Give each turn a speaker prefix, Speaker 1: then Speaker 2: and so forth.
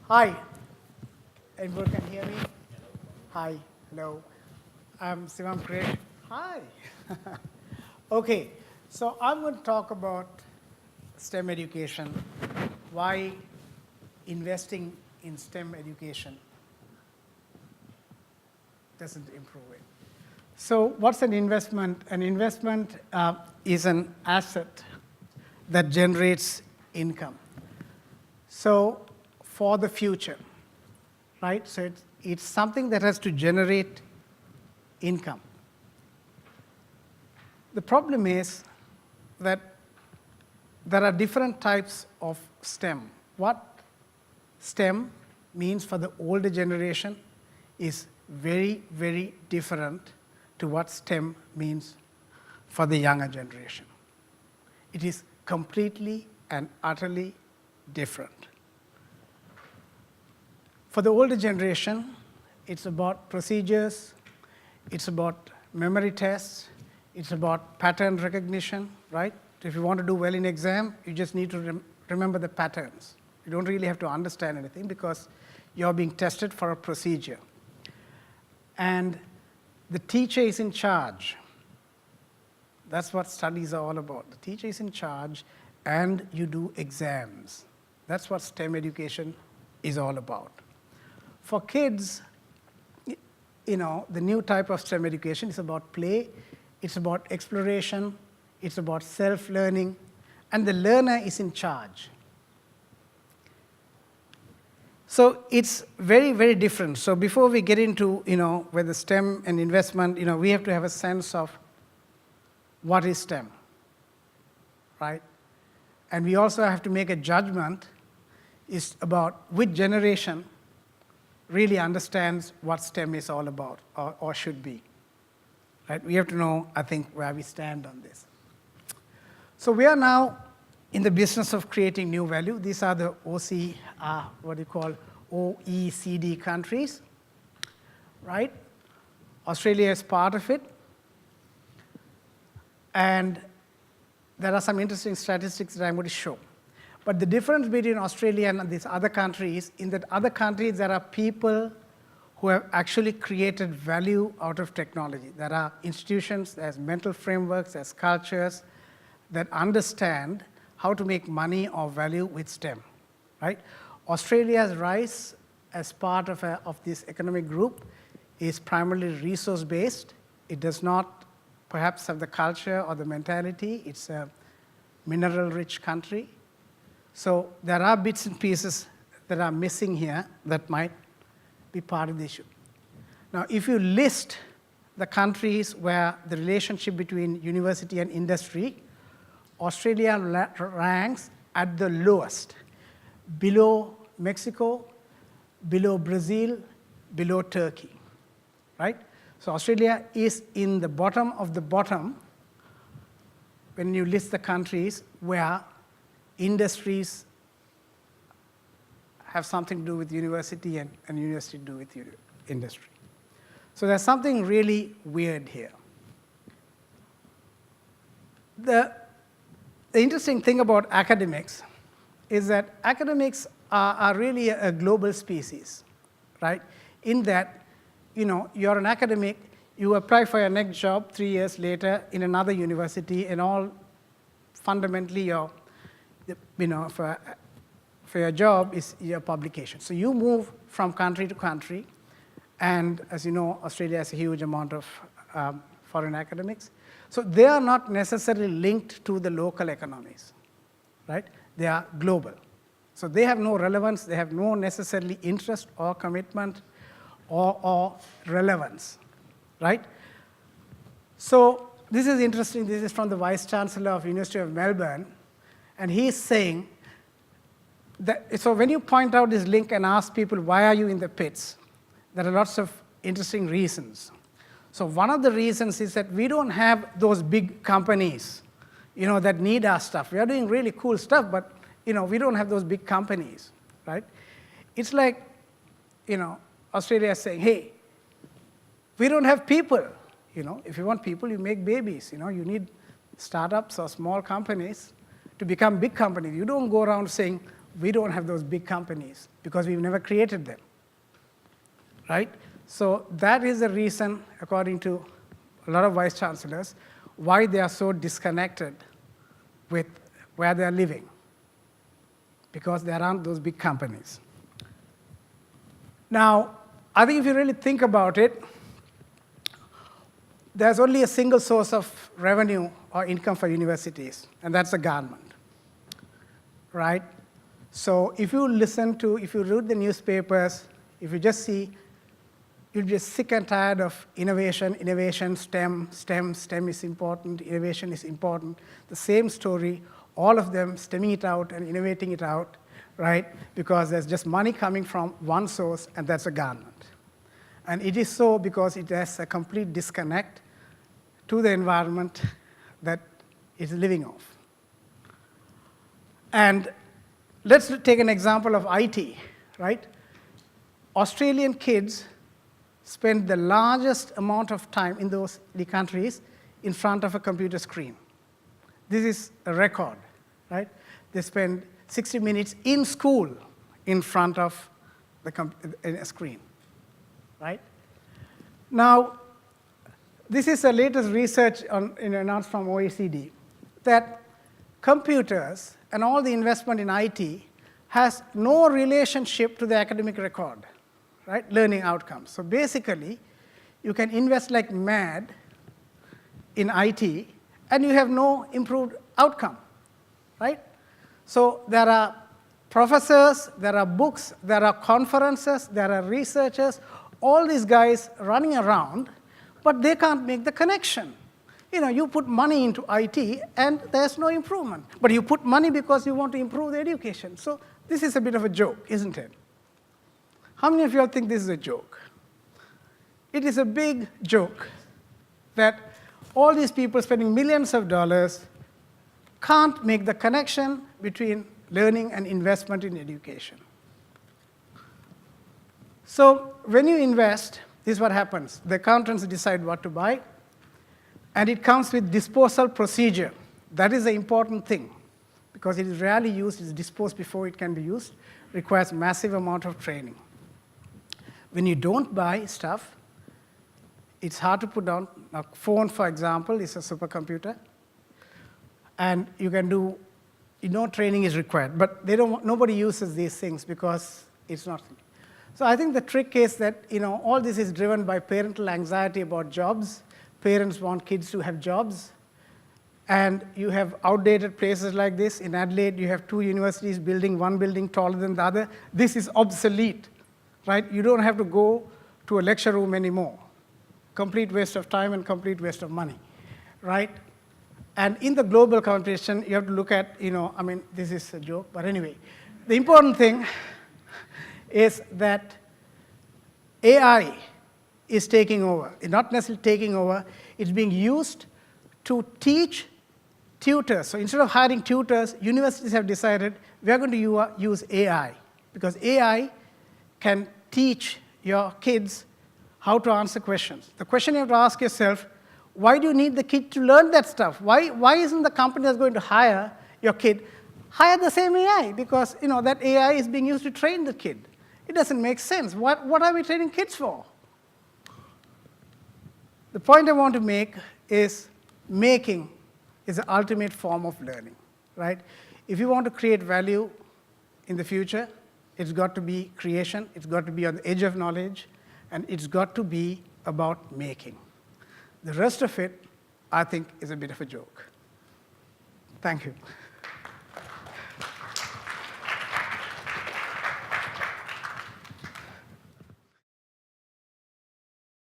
Speaker 1: Hi, anyone can hear me? Hi, hello. I'm Sivam Krish. Hi. Okay, so I'm going to talk about STEM education, why investing in STEM education doesn't improve it. So what's an investment? An investment is an asset that generates income. So for the future, right? So it's something that has to generate income. The problem is that there are different types of STEM. What STEM means for the older generation is very, very different to what STEM means for the younger generation. It is completely and utterly different. For the older generation, it's about procedures, it's about memory tests, it's about pattern recognition, right? If you want to do well in exam, you just need to remember the patterns. You don't really have to understand anything because you're being tested for a procedure. And the teacher is in charge. That's what studies are all about. The teacher is in charge and you do exams. That's what STEM education is all about. For kids, the new type of STEM education is about play, it's about exploration, it's about self-learning, and the learner is in charge. So it's very, very different. So before we get into, whether STEM and investment, we have to have a sense of what is STEM, right? And we also have to make a judgment is about which generation really understands what STEM is all about or should be. Right? We have to know, I think, where we stand on this. So we are now in the business of creating new value. These are the OECD countries, right? Australia is part of it. And there are some interesting statistics that I'm going to show. But the difference between Australia and these other countries, in that other countries there are people who have actually created value out of technology. There are institutions, there's mental frameworks, there's cultures that understand how to make money or value with STEM, right? Australia's rise as part of this economic group is primarily resource-based. It does not perhaps have the culture or the mentality. It's a mineral-rich country. So there are bits and pieces that are missing here that might be part of the issue. Now, if you list the countries where the relationship between university and industry, Australia ranks at the lowest, below Mexico, below Brazil, below Turkey, right? So Australia is in the bottom of the bottom when you list the countries where industries have something to do with university and university to do with industry. So there's something really weird here. The interesting thing about academics is that academics are really a global species, right? In that, you're an academic, you apply for your next job 3 years later in another university, and all fundamentally for your job is your publication. So you move from country to country, and as you know, Australia has a huge amount of foreign academics. So they are not necessarily linked to the local economies, right? They are global. So they have no relevance, they have no necessarily interest or commitment or relevance, right? So this is interesting. This is from the Vice Chancellor of University of Melbourne. And he's saying that, so when you point out this link and ask people, why are you in the pits? There are lots of interesting reasons. So one of the reasons is that we don't have those big companies, that need our stuff. We are doing really cool stuff, but, we don't have those big companies, right? It's like, Australia is saying, hey, we don't have people. If you want people, you make babies. You need startups or small companies to become big companies. You don't go around saying, we don't have those big companies because we've never created them, right? So that is the reason, according to a lot of vice chancellors, why they are so disconnected with where they are living, because there aren't those big companies. Now, I think if you really think about it, there's only a single source of revenue or income for universities, and that's the government, right? So if you read the newspapers, if you just see, you'll be sick and tired of innovation, STEM is important, innovation is important. The same story, all of them stemming it out and innovating it out, right? Because there's just money coming from one source, and that's the government. And it is so because it has a complete disconnect to the environment that it's living off. And let's take an example of IT, right? Australian kids spend the largest amount of time in the countries in front of a computer screen. This is a record, right? They spend 60 minutes in school in front of a screen, right? Now, this is the latest research announced from OECD, that computers and all the investment in IT has no relationship to the academic record, right? Learning outcomes. So basically, you can invest like mad in IT, and you have no improved outcome, right? So there are professors, there are books, there are conferences, there are researchers, all these guys running around, but they can't make the connection. You put money into IT, and there's no improvement. But you put money because you want to improve the education. So this is a bit of a joke, isn't it? How many of you all think this is a joke? It is a big joke that all these people spending millions of dollars can't make the connection between learning and investment in education. So when you invest, this is what happens. The accountants decide what to buy, and it comes with disposal procedure. That is the important thing, because it is rarely used, it's disposed before it can be used, requires massive amount of training. When you don't buy stuff, it's hard to put down. A phone, for example, is a supercomputer, and you can do, training is required, but nobody uses these things because it's not. So I think the trick is that, all this is driven by parental anxiety about jobs. Parents want kids to have jobs, and you have outdated places like this. In Adelaide, you have two universities building one building taller than the other. This is obsolete, right? You don't have to go to a lecture room anymore. Complete waste of time and complete waste of money, right? And in the global competition, you have to look at, this is a joke, but anyway. The important thing is that AI is taking over. It's not necessarily taking over. It's being used to teach tutors. So instead of hiring tutors, universities have decided we are going to use AI, because AI can teach your kids how to answer questions. The question you have to ask yourself, why do you need the kid to learn that stuff? Why isn't the company that's going to hire your kid hire the same AI? Because that AI is being used to train the kid. It doesn't make sense. What are we training kids for? The point I want to make is making is the ultimate form of learning, right? If you want to create value in the future, it's got to be creation, it's got to be on the edge of knowledge, and it's got to be about making. The rest of it, I think, is a bit of a joke. Thank you.